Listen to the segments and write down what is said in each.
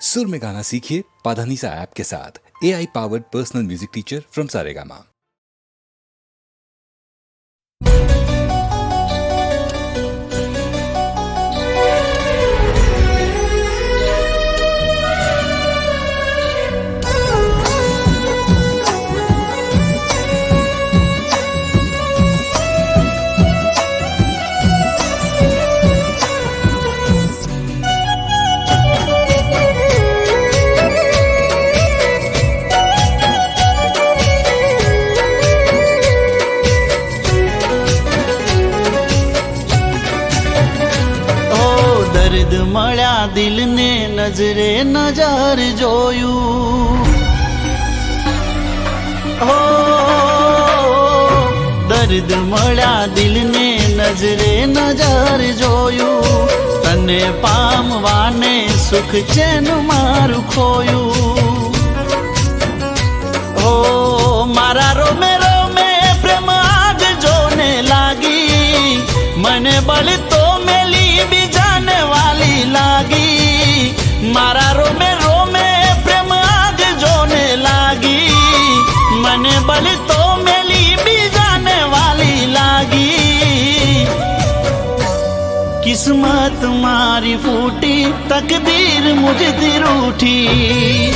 सुर में गाना सीखिए पाधानीसा ऐप के साथ। AI powered personal music teacher from Saregama. દર્દ મળ્યા દિલને નજરે નજર જોયું, હો દર્દ મળ્યા દિલને નજરે નજર જોયું, તને પામવાને સુખ ચેન મારું ખોયું, હો મારા રોમે રોમે પ્રેમ આગ જોને લાગી, મને બળ તો મેલી બીજાને વાલી લાગી, મારા રોમે રોમે પ્રેમ આગ જોને લાગી, મને બળ તો મેલી બીજાને વાલી લાગી, કિસ્મત મારી ફૂટી તકદીર મુझથી રૂઠી,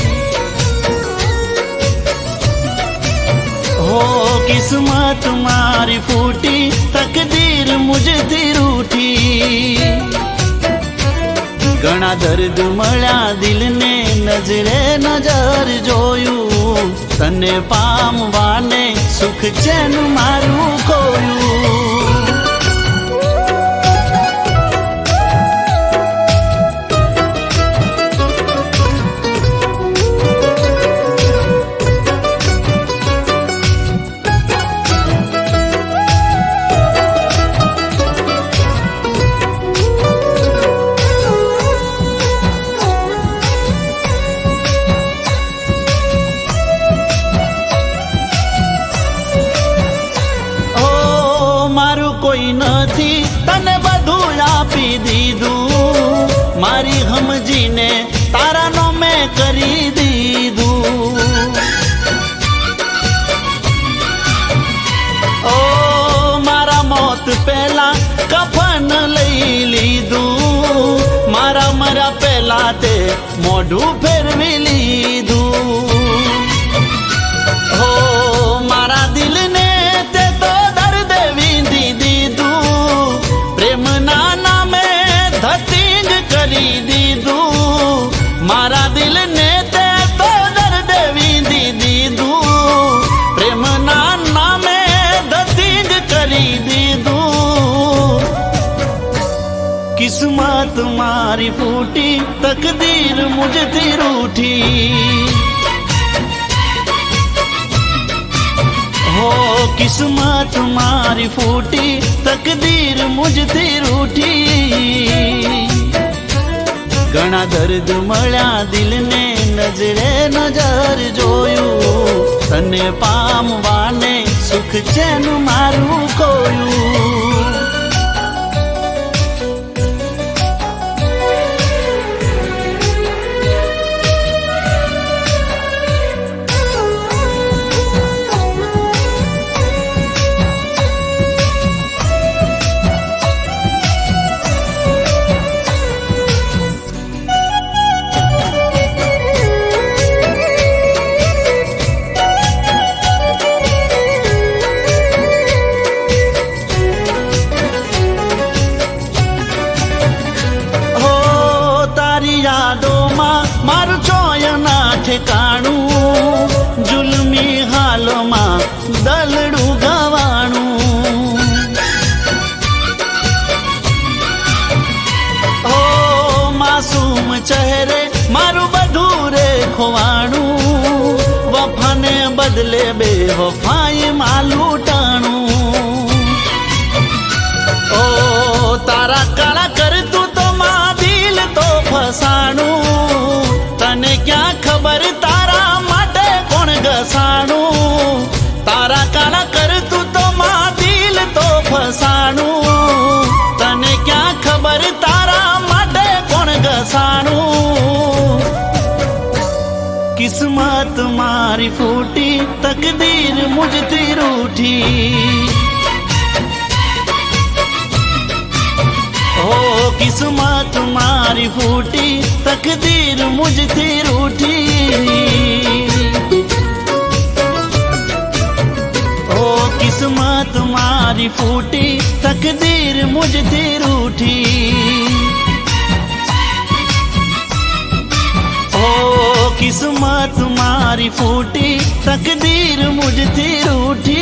हो किस्मत मारी फूटी तकदीर मुझથી रूठी, ઘણા દર્દ મળ્યા દિલને નજરે નજર જોયું, તને પામવાને સુખ ચેન મારું ખોયું, કોઈ નથી તને બધું આપી દીધું, મારી સમજીને તારાનો મેં કરી દીધું, ઓ મારા મોત પહેલા કફન લઈ લીધું, મારા મર્યા પહેલા તે મોઢું ફેરવી લીધું, હો મારા દિલને તે તો દર્દ વીંધી દીધું, પ્રેમના નામે ધતિંગ કરી દીધું, મારા દિલને તે તો દર્દ વીંધી દીધું, પ્રેમના નામે ધતિંગ કરી દીધું, કિસ્મત મારી ફૂટી તકદીર મુझથી રૂઠી, हो किस्मत मारी फूटी तकदीर मुझથી रूठी, ઘણા દર્દ મળ્યા દિલને નજરે નજર જોયું, તને પામવાને સુખ ચેન મારું ખોયું, યાદોમાં મારું ચોયના ઠેકાણું, જુલમી હાલમાં દલડું ગવાણું, હો માસૂમ ચહેરે મારું બધું રે ખોવાણું, વફાને બદલે બે વફાઈમાં લૂંટાણું, ઓ તારા કાળા કરતું તો માં દિલ તો ફસાણું, તને ક્યાં ખબર તારા માટે કોણ ઘસાણું, તારા કાળા કરતું તો માં દિલ તો ફસાણું, તને ક્યાં ખબર તારા માટે કોણ ઘસાણું, किस्मत मारी फूटी तकदीर मुझती रूठी ओ किस्मत मारी फूटी तकदीर मुझती रूठी ओ किस्मत मारी फूटी तकदीर मुझती रूठी ओ किस्मत मारी फूटी तकदीर मुझती रूठी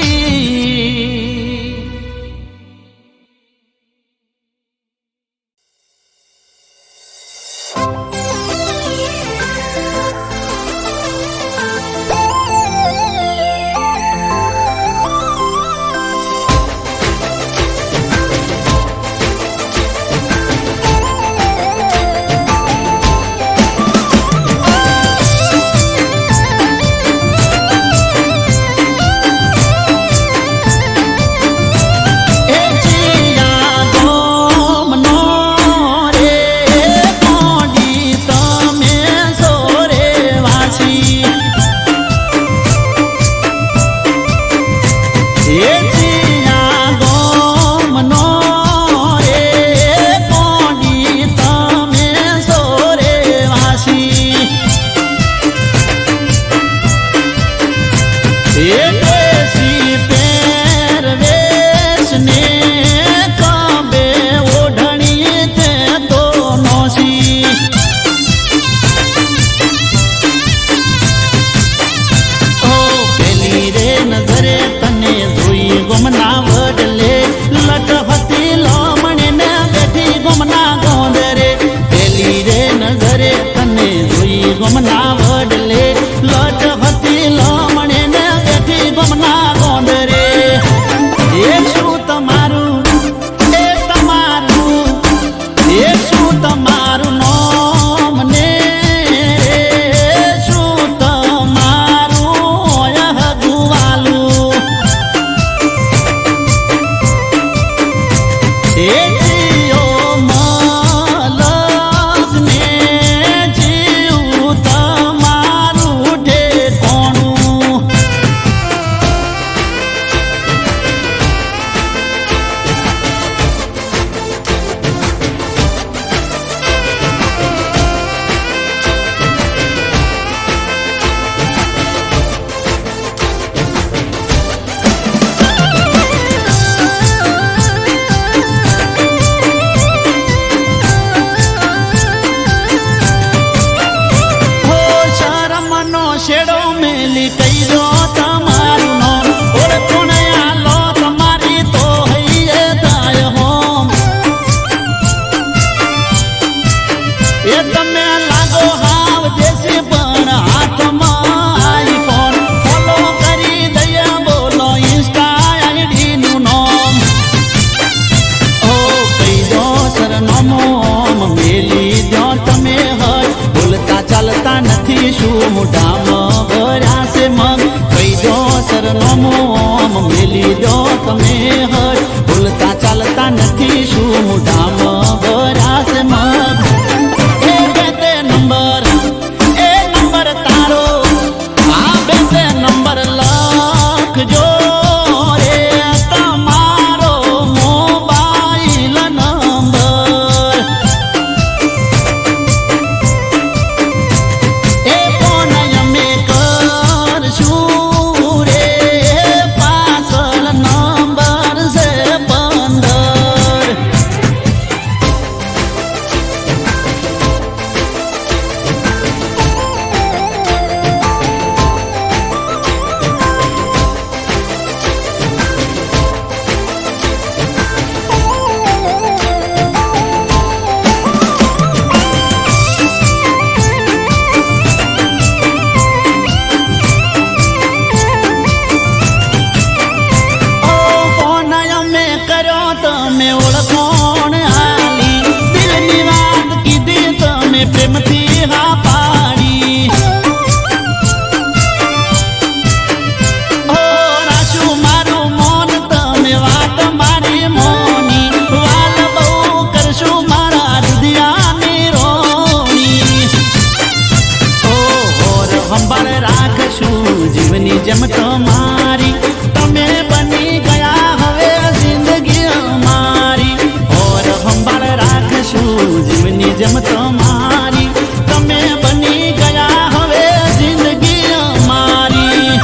જેમ તમારી તમે બની ગયા હવે જિંદગી અમારી ઓર સંભાળ રાખશું જીવની જેમ તમારી તમે બની ગયા હવે જિંદગી અમારી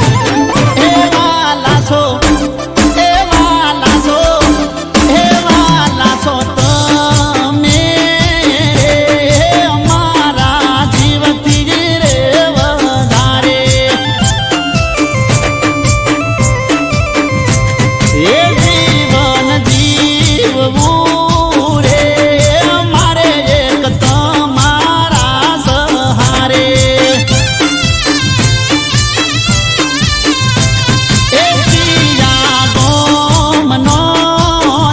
એવા લાસો તમે અમારા જીવથી રે વધારે એ જીવન જીવવું રે મારે એક તમારા સહારે એ પિયા ગોમનો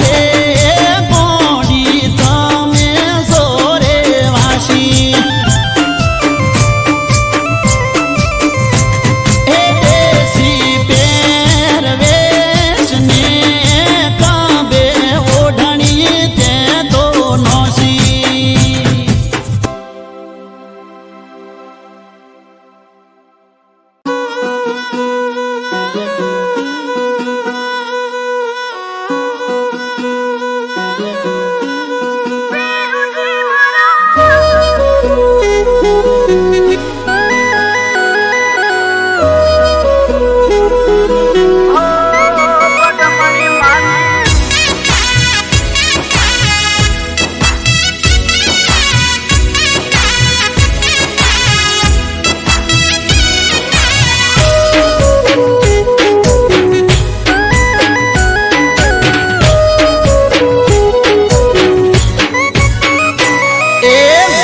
રે ગોડી તમે સોરે વાસી એ દેશી પહેરવેશને કાબે ઓઢણી તે તો નોસી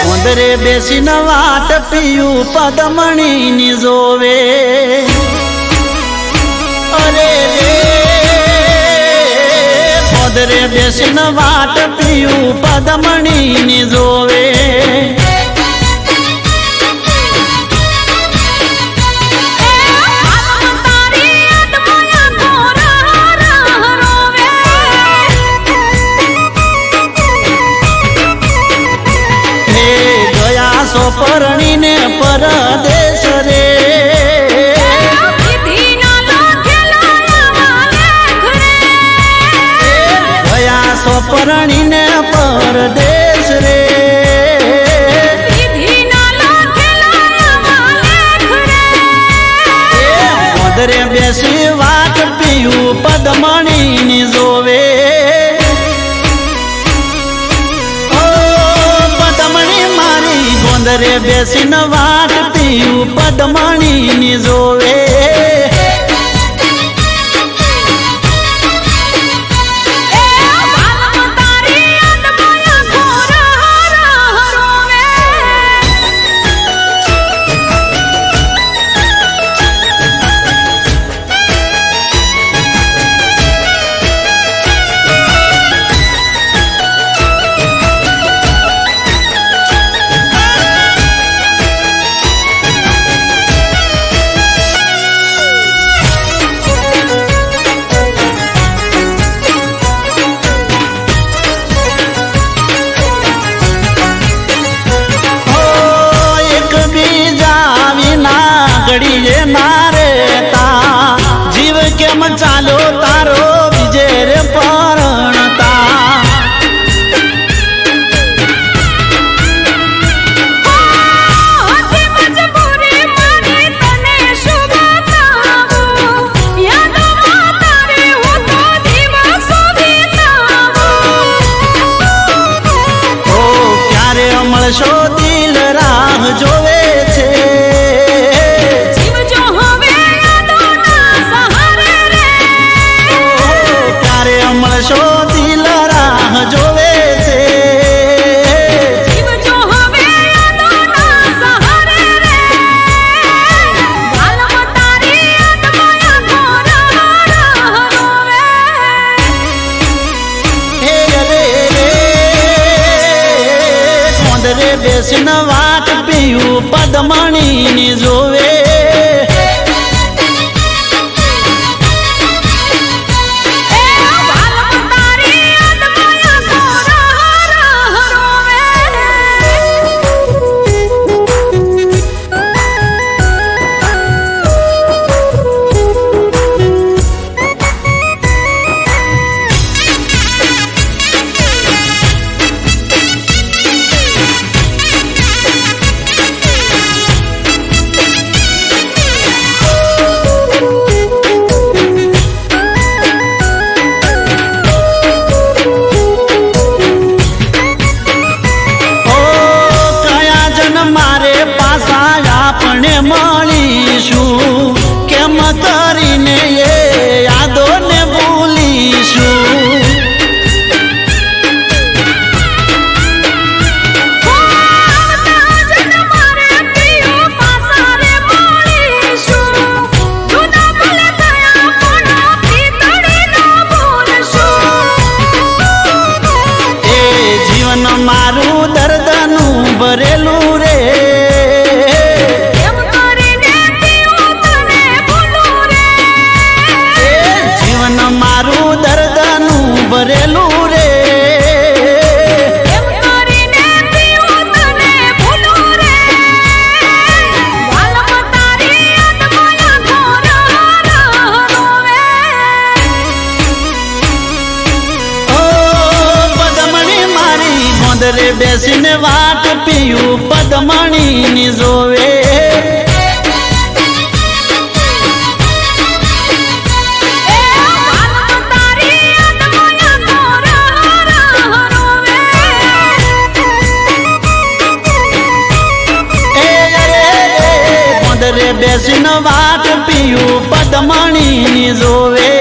ગોંદરે બેસીને વાટ પીયું પદમણીની જોવે અરે રે ગોંદરે બેસીને વાટ પીયું પદમણીની જોવે સોપરણીને પરદેશ રે ગયા સોપરણીને પરદેશ રે મધરે બેસી વાટ પીયું પદમણીની જોવે ગોંદરે બેસીને વાટ પીયું પદમણીની જોવે ઘડીએ ના રેતા જીવ કેમ ચાલ્યો તારો બીજે રે પરણતા ક્યારે મળશો દિલ રાહ જોવે છે મળશો દિલ રાહ જોવે છે ગોંદરે બેસીને વાટ પીયું પદમણીની જોવે પદરે બેસીને વાટ પીયું પદમણીની જોવે બેસીને વાટ પીયું પદમણીની જોવે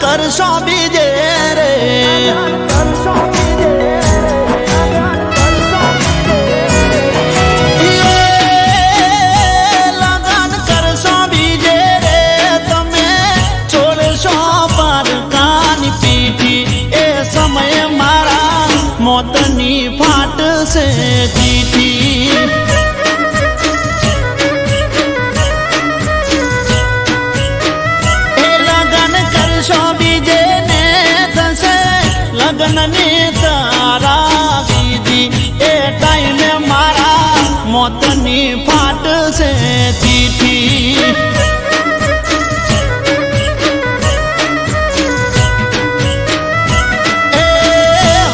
કરશો બીજે રે લગન કરશો બીજે રે તમે છોડશો પારકાની પીઠી એ સમય મારા મોતની ફાટશે ચીઠી લગ્નની તારા દીદી એ ટાઈમે મારા મોતની ફાટશે ચીઠી એ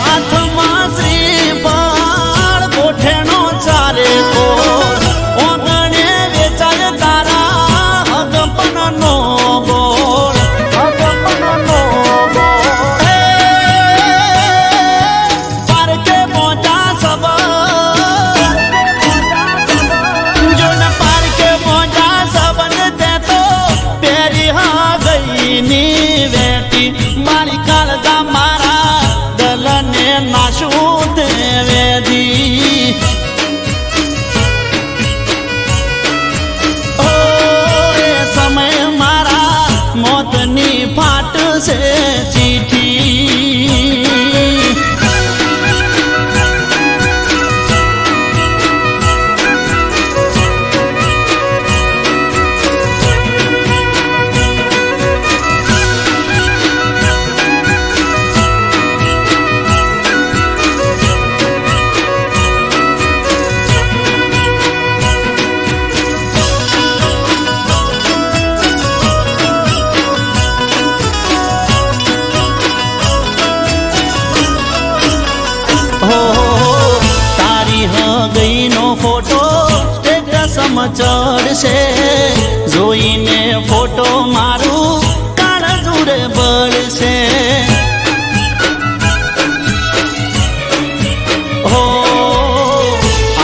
હાથમાં શ્રીફળ ગોઠેણો ચારે કો ઓગણે વેચાય તારા હગપનનો ગોળ મારી કાળજા મારા દલને નાશું તે વેદી ઓ એ સમય મારા મોતની ફાટશે ચીઠી ફોટો સ્ટેટસમાં ચડશે જોઈને ફોટો મારું કાળજુડે બળશે હો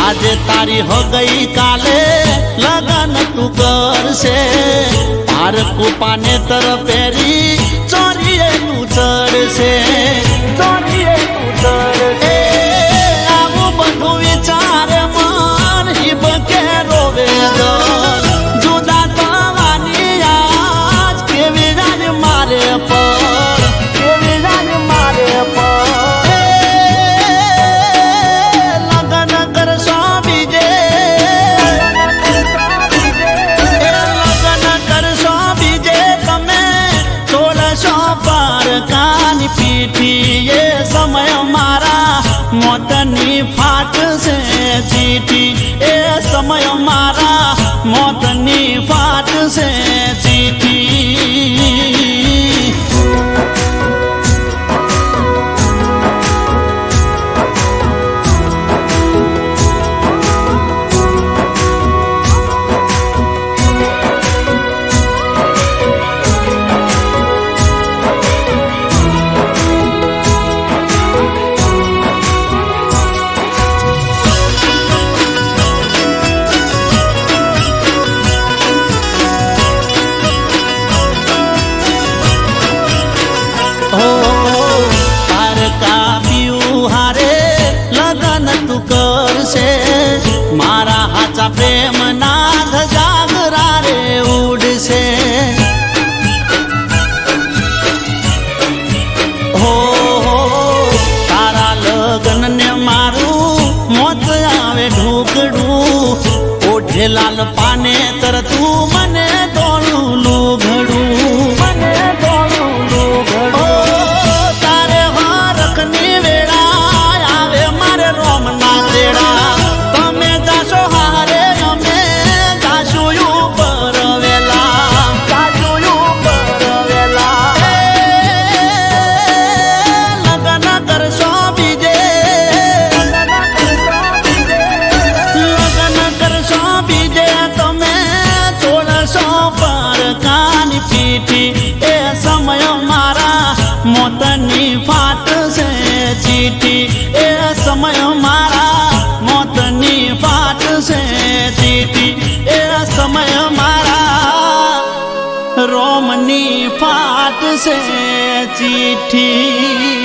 આજે તારી હો ગઈ કાલે લગન તું કરશે પાર કૂપાને તર પહેરી ચોરીએ તું ચડશે ચોરીએ તું ચડશે આવું બધું વિચાર કે રોવે જુદા થવાની આજ કેવી રાજ મારે પર કેવી રાજ મારે પર લગન કરશો બીજે લગન કરશો બીજે તમે છોડશો પારકાની પીઠી એ સમય મારા મોતની ફાટશે ચીઠી એ સમય મારા મોતની ફાટશે ચીઠી એ લાલ પાને તર તું મને તોલું લુઘડું તારે હરખની વેળા આવે મારે રોમના તેડા તમે જાશો હારે અમે જાશું ઉપર વેલા લગન કરશો બીજે તમે તોડશો પર કાની પીઠી એ સમય મારા મોતની ફાટશે ચીઠી એ સમય મારા મોતની ફાટશે ચીઠી એ સમય મારા રોમની ફાટશે ચીઠી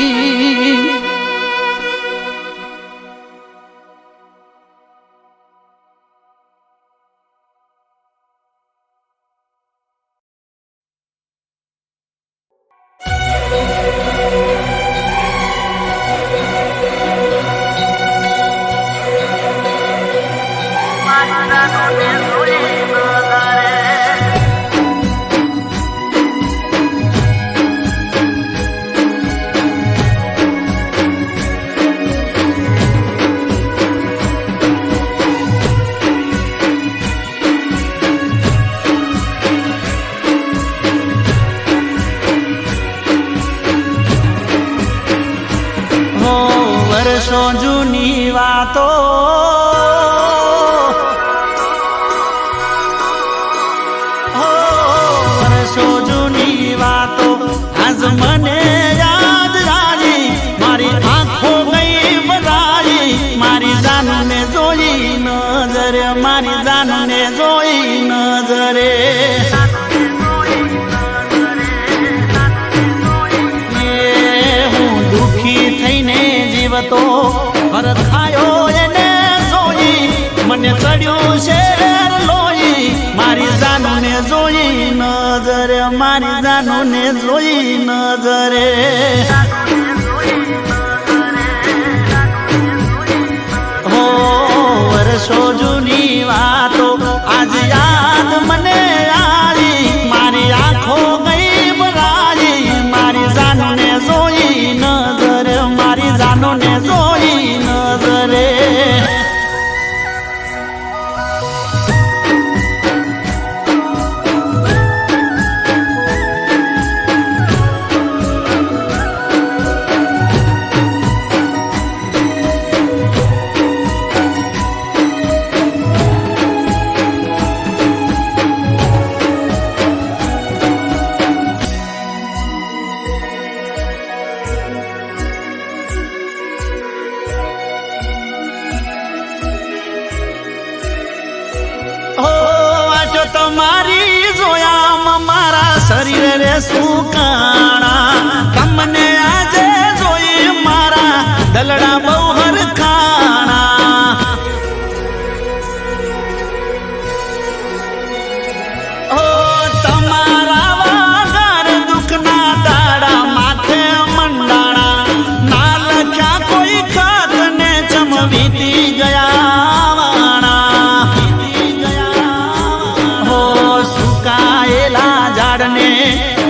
વર્ષો જૂની વાતો વર્ષો જૂની વાતો આજ મને યાદ આવી મારી આંખો ગઈ બધાઈ મારી જાનને જોઈ નજરે મારી જાનને જોઈ નજરે હું દુખી થઈને જીવતો હરખાયો એને જોઈ મને ચડ્યું શેર લોહી મારી જાનને જોઈ નજરે મારી જાનને જોઈ નજરે હો વર્ષો જૂની વાતો આજ યાદ મને આવી મારી આંખો ગઈ ભરાઈ મારી જાનને જોઈ નજરે મારી જાનને જોઈ નજરે તમારી જોયામાં મારા શરીરે સુકાણા તમને આજે જોઈ મારા દલડા બહુ હરખાણા ઓ તમારા વાગર દુઃખના દાડા માથે મંડાણા ના લખ્યા કોઈ ખાત ને ચમવીતી ગયા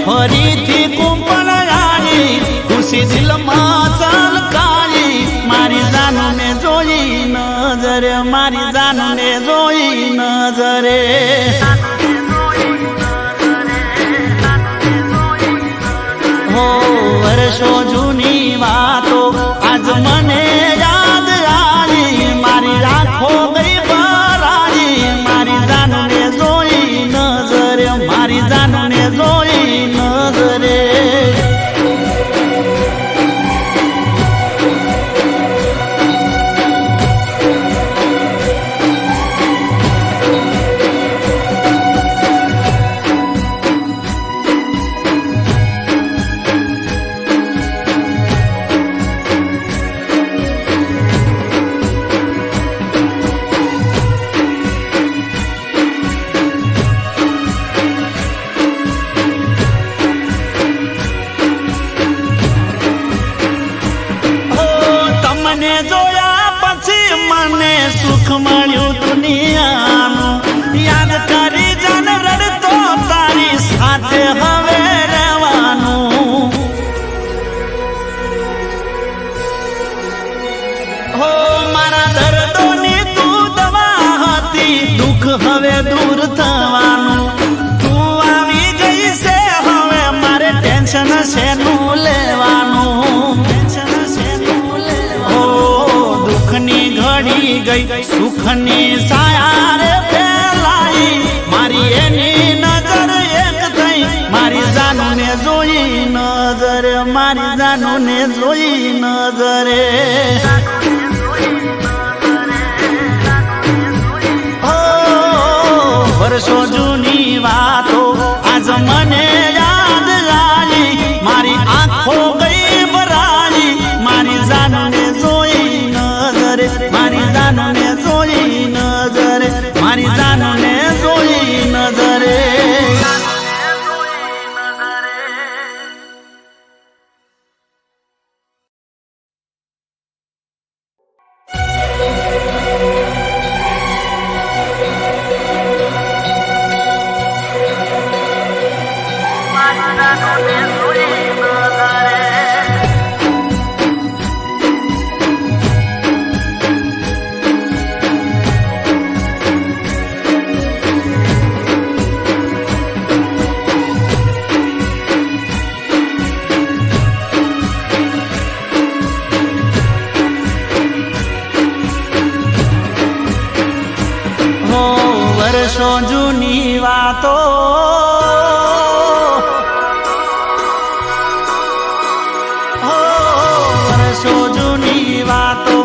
ફરીથી કુંપણ આવી ખુશી દિલમાં ચલકાઈ મારી જાનને જોઈ નજરે મારી જાનને જોઈ નજરે હો વર્ષો જૂની વાતો આજ મને યાદ આવી મારી આંખો ગઈ ભરાઈ મારી જાનને જોઈ નજરે મારી જાનને જોઈ નજરે જોયા પછી મને સુખ મળ્યું દુનિયાનું કરી જાન રડતો તારી સાથે હવે રહેવાનું હો મારા દર્દોની તું દવા હતી દુઃખ હવે દૂર થવાનું તું આવી ગઈ છે હવે મારે ટેન્શન શેનું લેવાનું દુઃખની ઘડી ગઈ સુખની સાયા રે ફેલાઈ મારી એની નજર એક થઈ મારી જાનુને જોઈ નજર મારી જાનુને જોઈ નજરે વર્ષો જૂની વાતો આજ મને યાદ આવી મારી આંખો ગઈ ભરાઈ મારી જાનુને જોઈ નજરે મારી જાનુને જોઈ નજરે મારી જાનુને જોઈ નજરે વર્ષો જૂની વાતો વર્ષો જૂની વાતો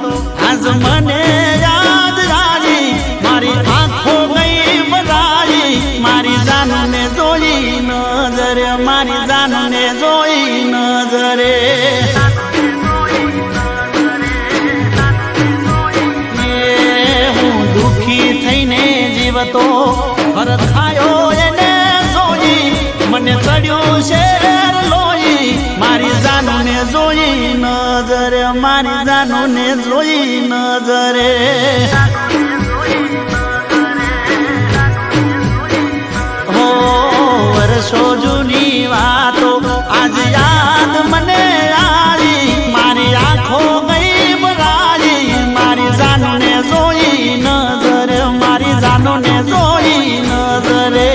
આજ મને યાદ આવી મારી આંખો ગઈ ભરાઈ મારી જાનુને જોઈ નજરે મારી જાનુને જોઈ નજરે હું દુઃખી થઈને જીવતો હરખાયો એને જોઈ મને ચડ્યું શેર લોહી મારી જાનુને જોઈ નજરે મારી જાનુને જોઈ નજરે હો વર્ષો જૂની વાતો આજ યાદ મને આવી મારી આંખો ગઈ ભરાઈ મારી જાનુને જોઈ નજરે મારી જાનુને જોઈ નજરે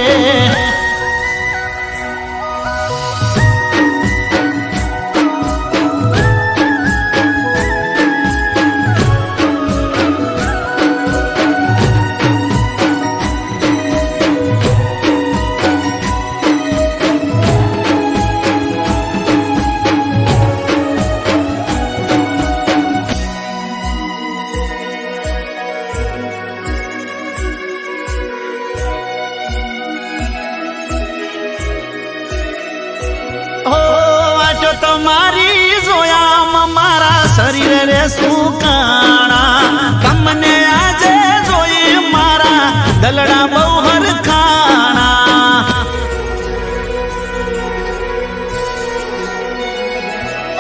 તમારી જોયામાં મારા શરીર રે સુકાણા તમને આજે જોઈ મારા દલડા બહુ હરખાણા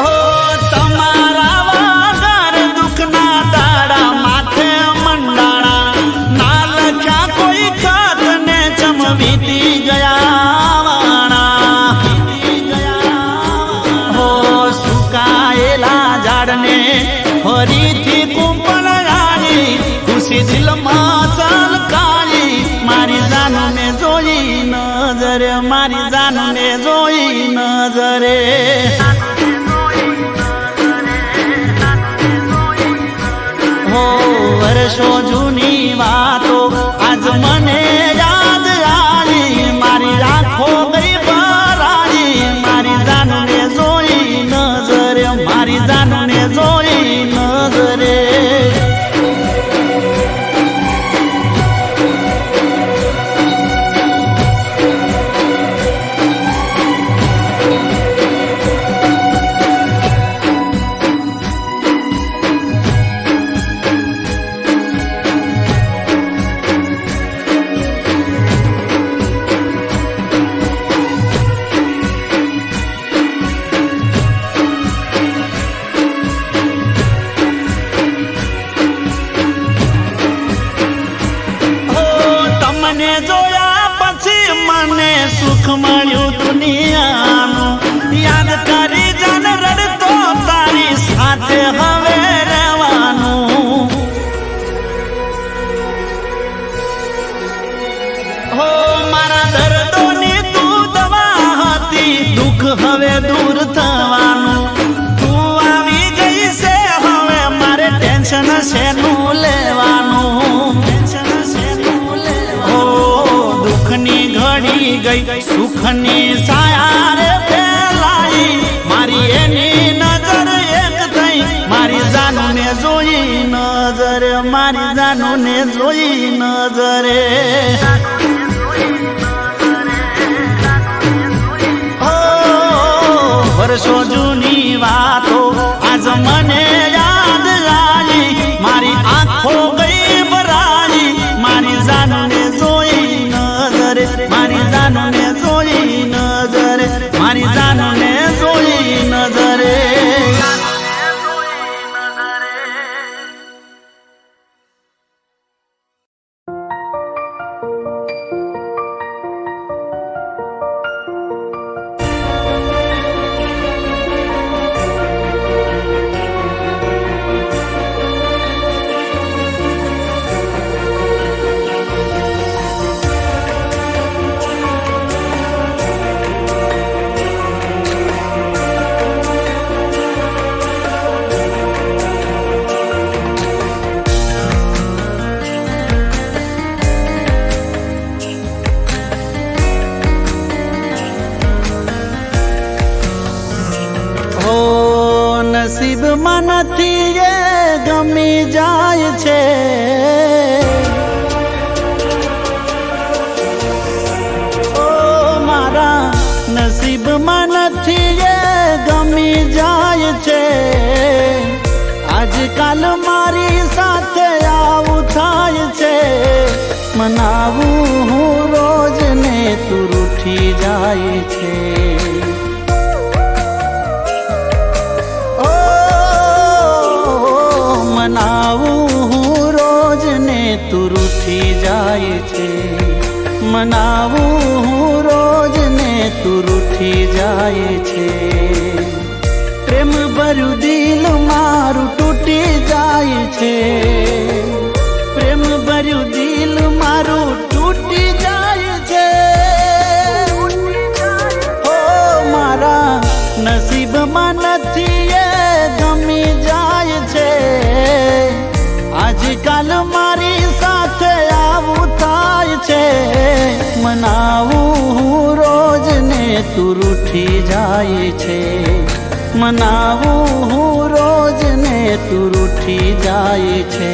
ઓ તમારા વાગર દુઃખના દાડા માથે મંડાણા ના લખ્યા કોઈ ખાત ને ચમવીતી ગયા વાણા ઝાડને ફરીથી કુંપણ આવી ખુશી દિલમાં ચલકાઈ મારી જાનુને જોઈ નજરે મારી જાનુને જોઈ નજરે હો વર્ષો જૂની વાતો આજ મને યાદ આવી મારી આંખો ગઈ ભરાઈ મારી જાનુને જોઈ નજરે મારી જાનુને જોઈ નજરે ગઈ સુખની છાયા રે ફેલાઈ મારી એની નજર એક થઈ મારી જાનુને જોઈ નજર મારી જાનુને જોઈ નજરે વર્ષો જૂની વાતો આજ મને યાદ આવી મારી આંખો ગઈ ભરાઈ મારી જાનુને જોઈ નજરે મારી જાનુને જોઈ નજરે મારી જાનુને જોઈ નજરે નસીબમાં નથી એ ગમી જાય છે ઓ મારા નસીબમાં નથી એ ગમી જાય છે આજકાલ મારી સાથે આવું થાય છે મનાવું હું રોજ ને તું રૂઠી જાય છે મનાવું હું રોજ ને તું રૂઠી જાય છે મનાવું હું રોજ ને તું રૂઠી જાય છે પ્રેમ ભર્યું દિલ મારું તૂટી જાય છે પ્રેમ ભર્યું દિલ મારું તૂટી જાય છે ઓ મારા નસીબમાં નથી એ ગમી જાય છે આજકાલ મારી સાથે આવું થાય છે મનાવું હું રોજ ને તું રૂઠી જાય છે મનાવું હું રોજ ને તું રૂઠી જાય છે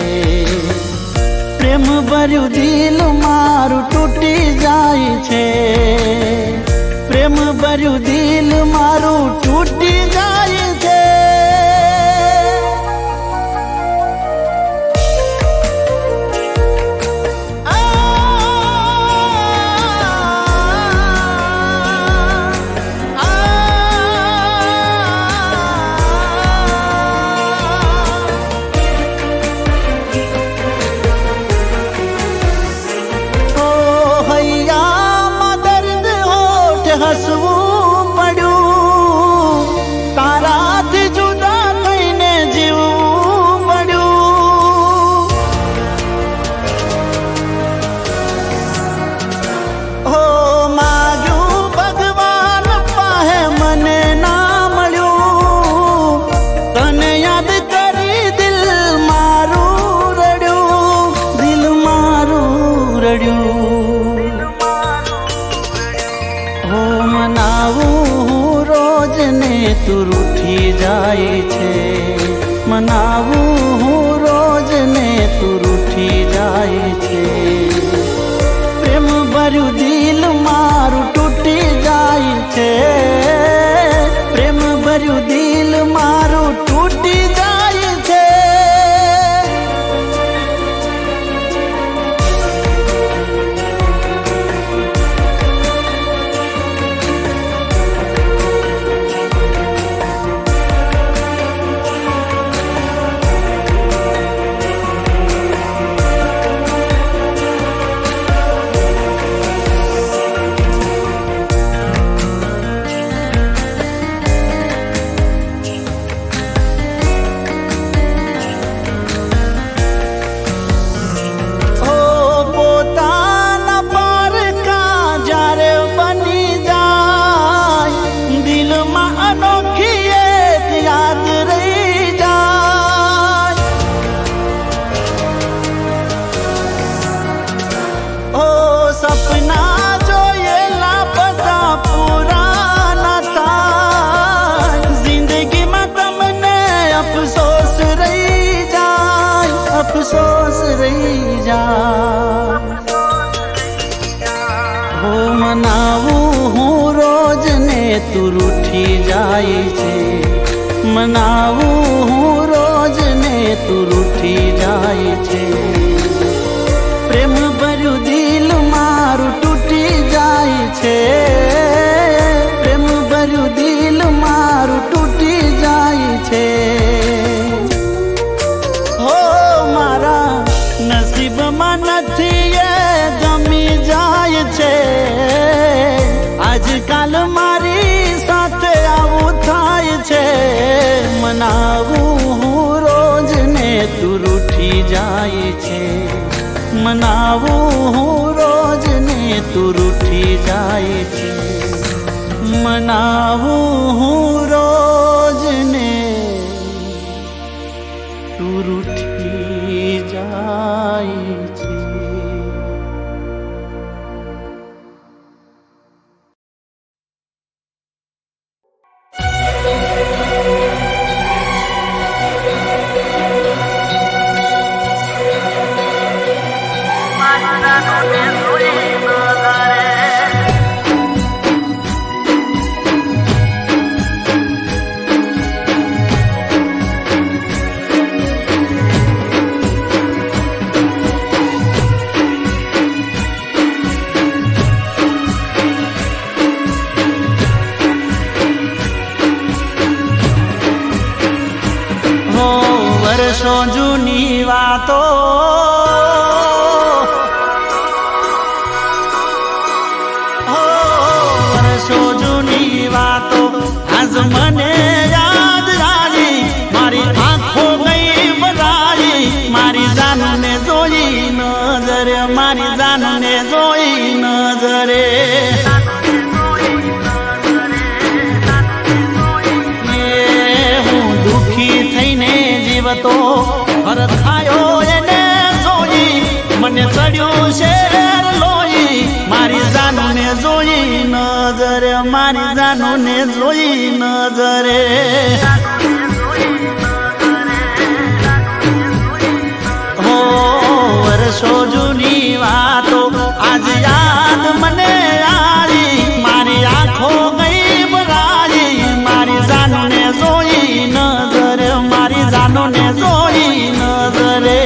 પ્રેમ ભર્યું દિલ મારું તૂટી જાય છે પ્રેમ ભર્યું દિલ મારું તૂટી જાય છે હસવું પડ્યું તારાથી જુદા થઈને જીવવું પડ્યું હો માગ્યું ભગવાન પાસે મને ના મળ્યું તને યાદ કરી દિલ મારું રડ્યું હો મનાવું હું રોજ ને તું રૂઠી જાય છે મનાવું હું રોજ ને તું રૂઠી જાય છે પ્રેમ ભર્યું દિલ મારું તૂટી જાય છે પ્રેમ ભર્યું દિલ મારું તૂટી જાય છે છે. પ્રેમ ભર્યું દિલ મારું તૂટી જાય છે. પ્રેમ ભર્યું દિલ મારું તૂટી જાય છે. હો મારા નસીબમાં નથી એ ગમી જાય છે. આજકાલ મારી સાથે આવું થાય છે. મનાવું હું રોજ ને તું રૂઠી જાય છે. મનાવું હું રોજ ને તું રૂઠી જાય છે. મનાવું હું રોજ ને તું રૂઠી જાય છે. વર્ષો જૂની વાતો વર્ષો જૂની વાતો આજ મને યાદ આવી. મારી આંખો ગઈ ભરાઈ. મારી જાનને જોઈ નજરે. મારી જાનને જોઈ નજરે. હું દુખી થઈને જીવતો હરખાયો એને જોઈ. મને ચડ્યું શેર લોહી. મારી જાનને જોઈ નજરે. મારી જાનને જોઈ નજરે. હો વર્ષો જૂની વાતો આજ યાદ મને આવી. મારી આંખો ગઈ ભરાઈ. મારી જાનને જોઈ નજરે. મારી જાનને જોઈ નજરે.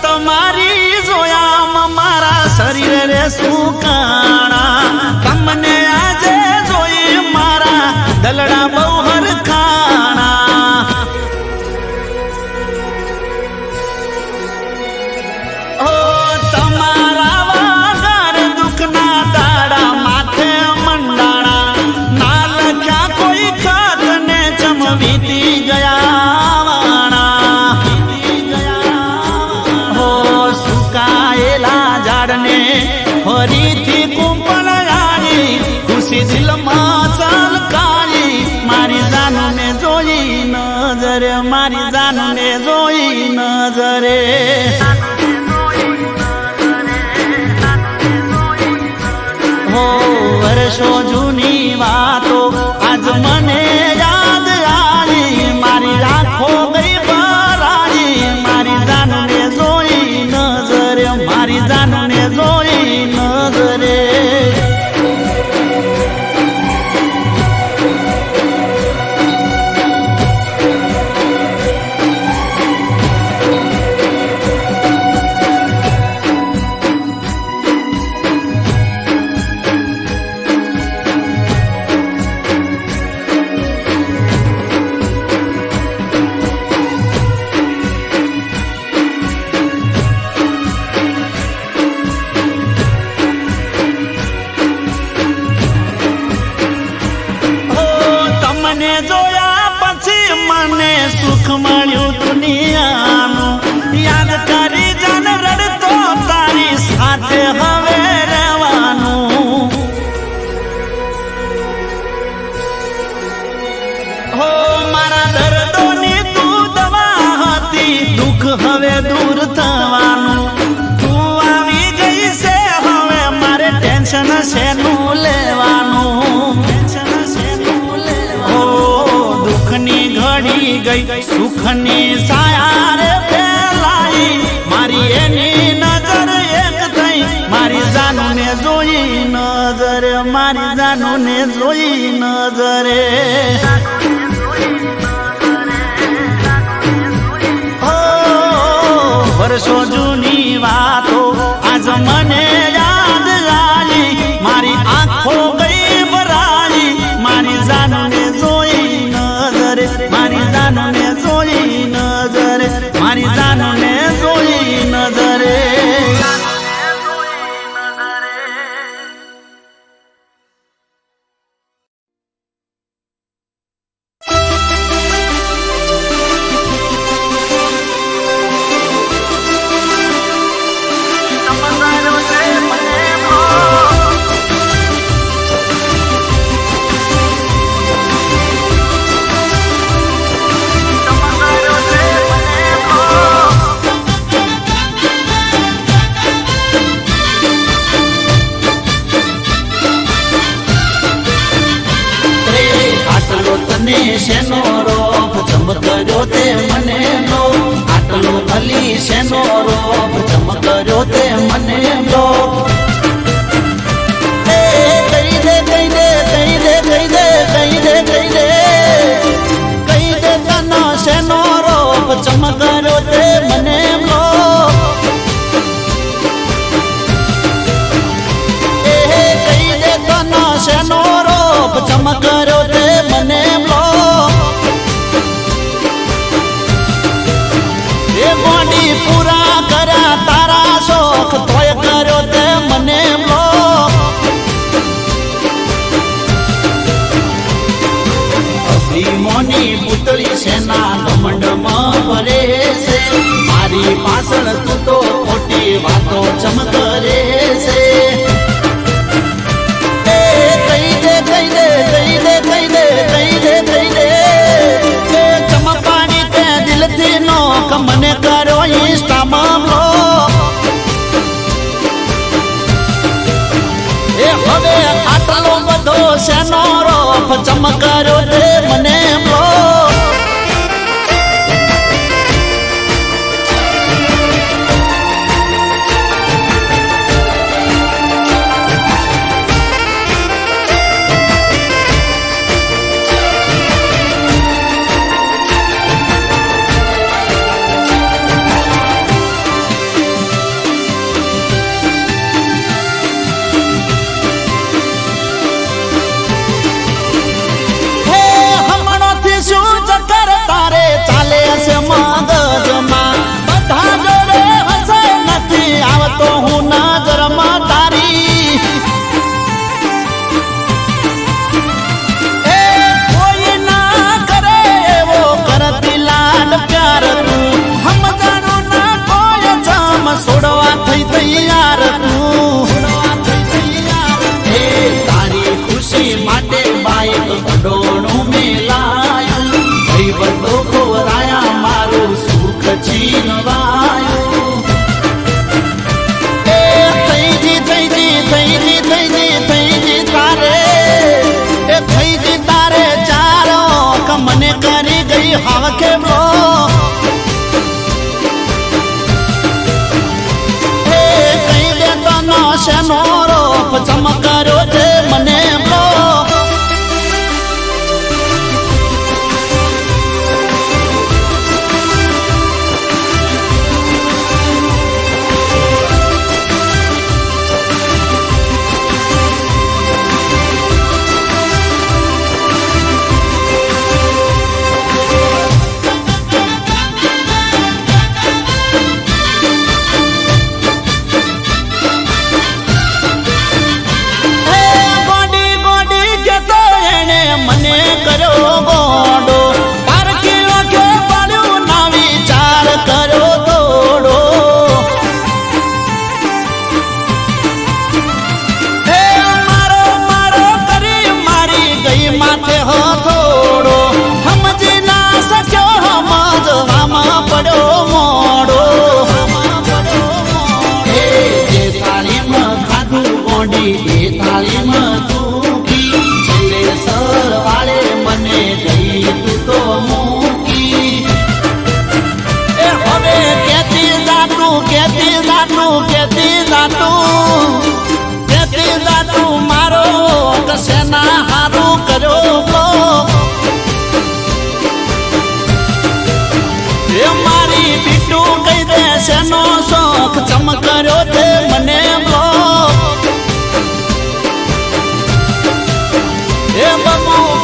તમારી જોયા મારા શરીર રે સુકાણા. તમને આજે જોઈ મારા દલડા બહુ હરખાણા. ઓ તમારા વાગર દુઃખના દાડા માથે મંડાણા. ના લખ્યા કોઈ ખાત ને ચમવીતી ગયા. ફરીથી કુંપણ આવી. ખુશી દિલમાં ચલકાઈ. મારી જાનને જોઈ નજરે. મારી જાનને જોઈ નજરે. હો વર્ષો જૂની વાતો આજ મને યાદ આવી. મારી આંખો ગઈ ભરાઈ. મારી જાનને જોઈ નજરે. મારી જાનને જોઈ નજરે. સુખ મળ્યું દુનિયાનું. યાદ કરી જાન રડતો તારી સાથે હવે રહેવાનું. હો મારા દર્દો થવાનું. તું આવી ગઈ છે હવે મારે ટેન્શન શેનું લેવાનું. ઓ દુઃખની ઘડી ગઈ સુખની છાયા રે ફેલાઈ. મારી એની નજર એક થઈ મારી જાનુને જોઈ નજર. મારી જાનુને જોઈ નજરે. વર્ષો જૂની વાતો આજ મને યાદ આવી. મારી આંખો ગઈ ભરાઈ. મારી જાનુને જોઈ નજરે. મારી જાનુને જોઈ નજરે. મારી જાનુને જોઈ નજરે. શેનો રોપ ચમકર્યો તે મને લો. આટલો ભલી શેનો રોપ ચમકર્યો તે મને લો. કહી દે કહી દે કહી દે કહી દે કહી દે કહી દે કહી દે તનો શેનો રોપ ચમકર્યો તે મને લો. કહી દે તનો શેનો રોપ ચમકર્યો તે મને લો. પૂરા કર્યા તારા શોખ તોય કર્યો તે મને લો. મોની પુતળી સેના ઘમંડમાં ભરે છે. મારી પાછળ તું તો ખોટી વાતો ચમકરે છે. કહી દે કહી દે કહી દે કહી દે કહી દે કહી દે ચમકવાની તે દિલથી નો મને કર્યો ઇન્સ્ટામાં લો. હવે આટલો બધો શેનો રોપ ચમકર્યો તે મને લો. છોડવા થઈ તૈયાર તું. તારી ખુશી માટે બાઈક ડોણું મેલાયું. ભાઈ બંધો ખોરાયા મારું સુખ છીનવાયું. થઈજી થઈજી થઈજી થઈજી થઈજી તારે થઈજી તારે ચારો મને કરી ગઈ હાવ કેમો. શેનો રોપ ચમકર્યો તે મને લો. પડ્યો મોડો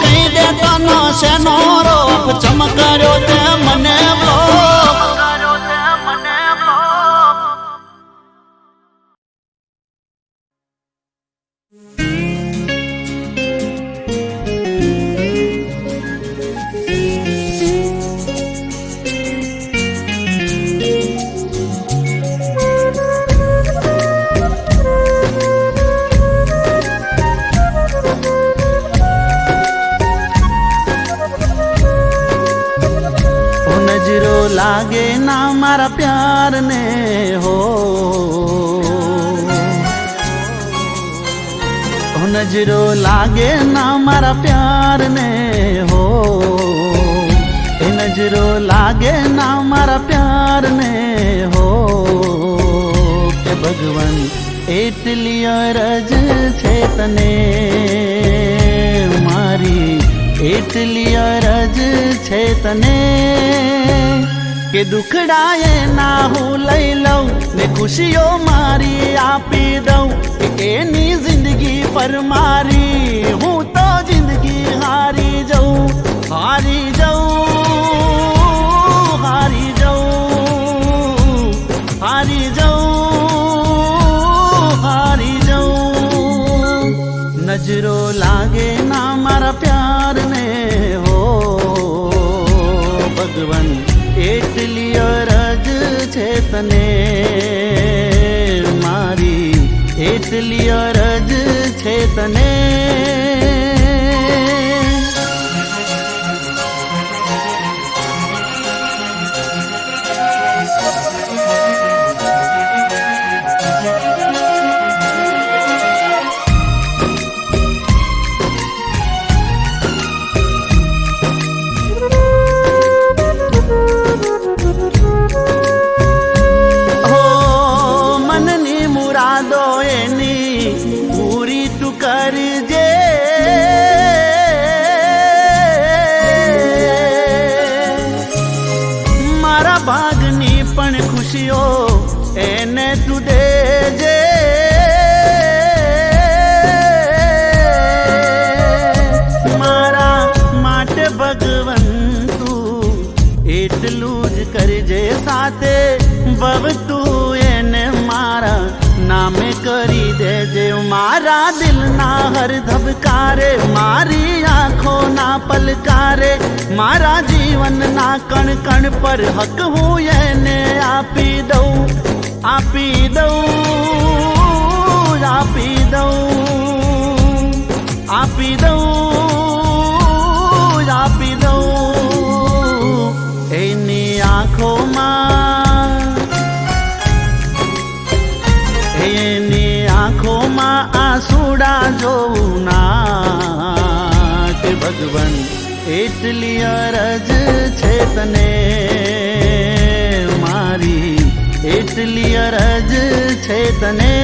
કઈ દેતો ન શેનો રોપ ચમકાર્યો તે મને બ્લોક नजरो लागे ना मारा प्यार ने हो नजरो लागे ना मारा प्यार ने हो नजरो लागे ना मारा प्यार ने हो के भगवान एटली अरज छे तने मारी एटली अरज छे तने के दुखड़ाए ना हूँ लई लऊं ने खुशियों मारी आपी दऊं एनी जिंदगी पर मारी हूँ तो जिंदगी हारी जाऊं हारी जाऊं हारी जाऊं हारी जाऊं हारी जाऊं नजरों लागे ना मारा प्यार ने हो भगवान एटली अरज छे तने मारी एटली अरज छे तने करजे मारा भागनी पण खुशियों एने तू देजे मारा माटे भगवन तू एटलू ज करजे साथे बब तू एने मारा नामे करी देजे मारा दिल ना हर धबकारे मारी आँखों ना पलकारे मारा जीवन ना कण कण पर हक हूँ येने आपी दऊं आपी दऊं आपी दऊं आपी दऊं आपी दऊं एनी आँखों आँखों में आसूड़ा जोऊं ना के भगवान एटली अरज छे तने मारी एटली अरज छे तने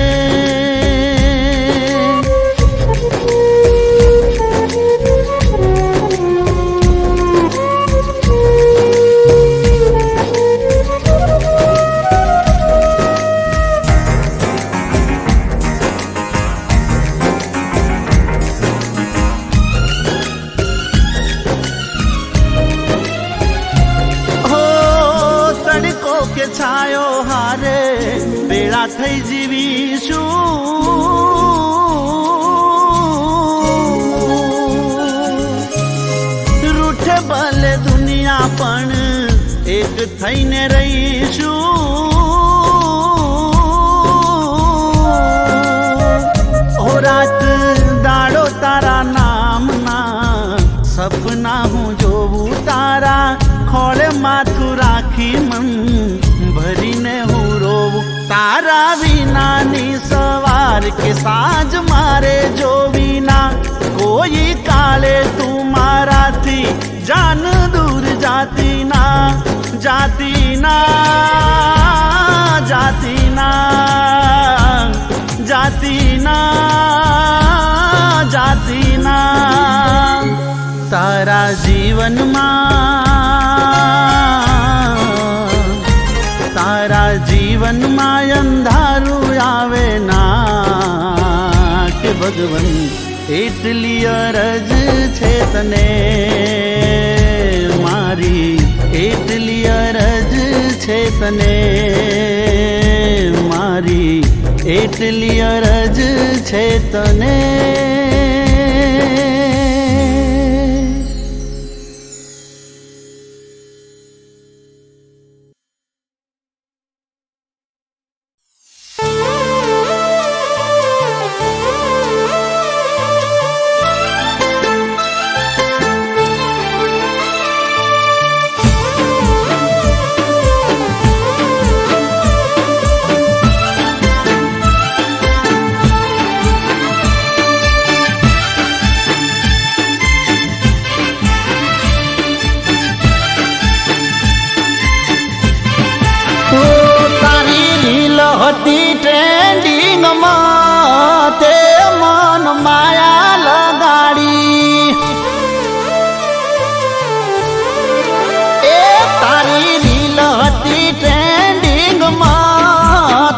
के छायो हारे बेड़ा थई जीवीशुं रूठे भले दुनिया पण एक थईने रहीशुं ओ रात दाड़ो तारा नाम ना सपना हूँ जोवू तारा खोले माथु राखी मन भरीने हूँ रोवू तारा विना नी सवार के साज मारे जो विना कोई काले तू मारा थी जान दूर जाती ना जाती ना जाती ना जाती ना जाती ना तारा जीवन तारा जीवन में अंधारू आवे ना के भगवन એટલી અરજ છે તને મારી, એટલી અરજ છે તને મારી, એટલી અરજ છે તને. ટ્રેન્ડિંગમાં તે મન માયા લગાડી, એ તારી રીલ હતી ટ્રેન્ડિંગમાં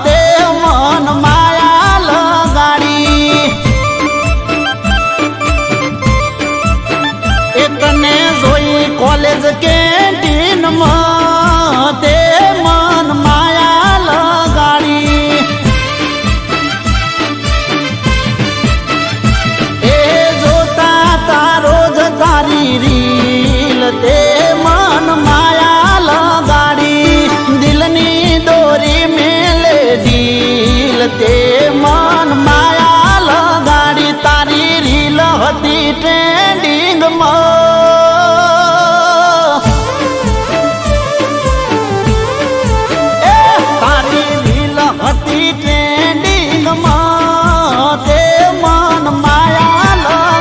તે મન માયા લગાડી. એ તને જોઈ કોલેજ કેન્ટીનમાં તે મન માયા લગાડી. તે મન માયા લગાડી, દિલની દોરી મેલે દિલ તે મન માયા લગાડી. તારી રીલ હતી ટ્રેન્ડિંગમાં, એ તારી રીલ હતી ટ્રેન્ડિંગમાં તે મન માયા લગાડી.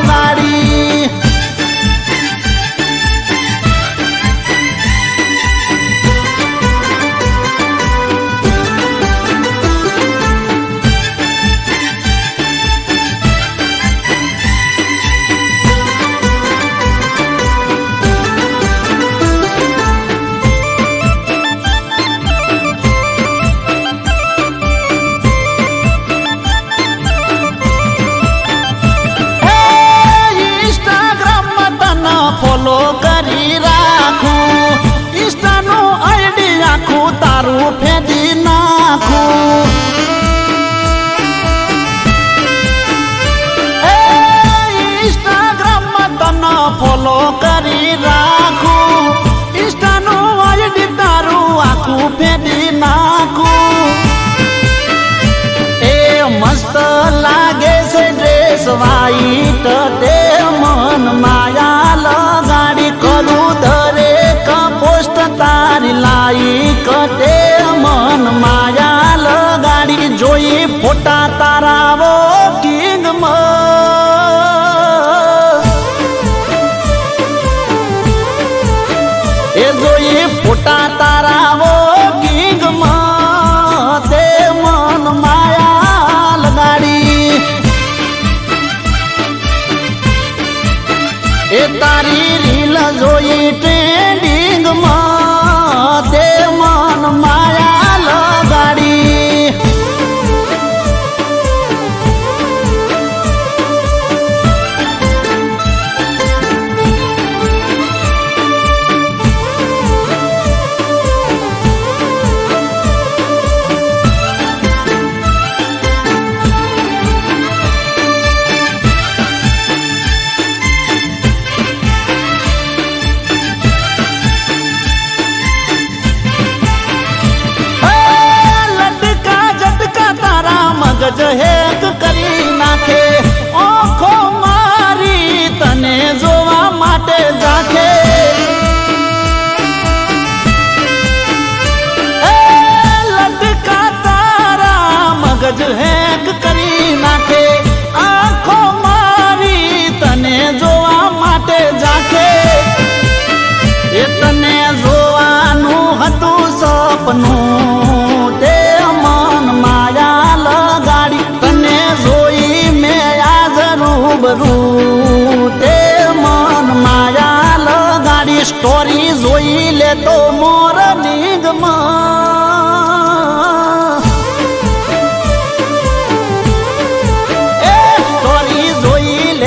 ફોલો કરી રાખું, ઇન્સ્ટાનું આઈડી આખું તારું ફેંદી નાખું. ઇન્સ્ટાગ્રામમાં તને ફોલો કરી રાખું, ઇન્સ્ટાનું આઈડી તારું આખું ફેંદી નાખું. એ મસ્ત લાગે છે ડ્રેસ વાઈટ તે મન માયા લગાડી. કરું દરેક પોસ્ટ તારી લાઈક તે મન માયા લગાડી. જોઈ ફોટા તારા વોકિંગમાં, એ જોઈ ફોટા તારા વોકિંગમાં તે મન માયા લગાડી. એ તારી રીલ જોઈ ટ્રેન્ડિંગમાં તે મન માયા લગાડી. મગજ હેક કરી નાખે, આંખો મારી તને જોવા માટે જાખે. લટકા તારા મગજ હેક કરી નાખે, આંખો મારી તને જોવા માટે જાખે. એ તને જોવાનું હતું સપનું તે મન માયા લગાડી. તને જોઈ મેં આજ રૂબરૂ તે મન માયા લગાડી. સ્ટોરી જોઈ લે તો મોર્નિંગમાં, એ સ્ટોરી જોઈ લે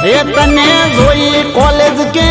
એ તને જોઈ કોલેજ કે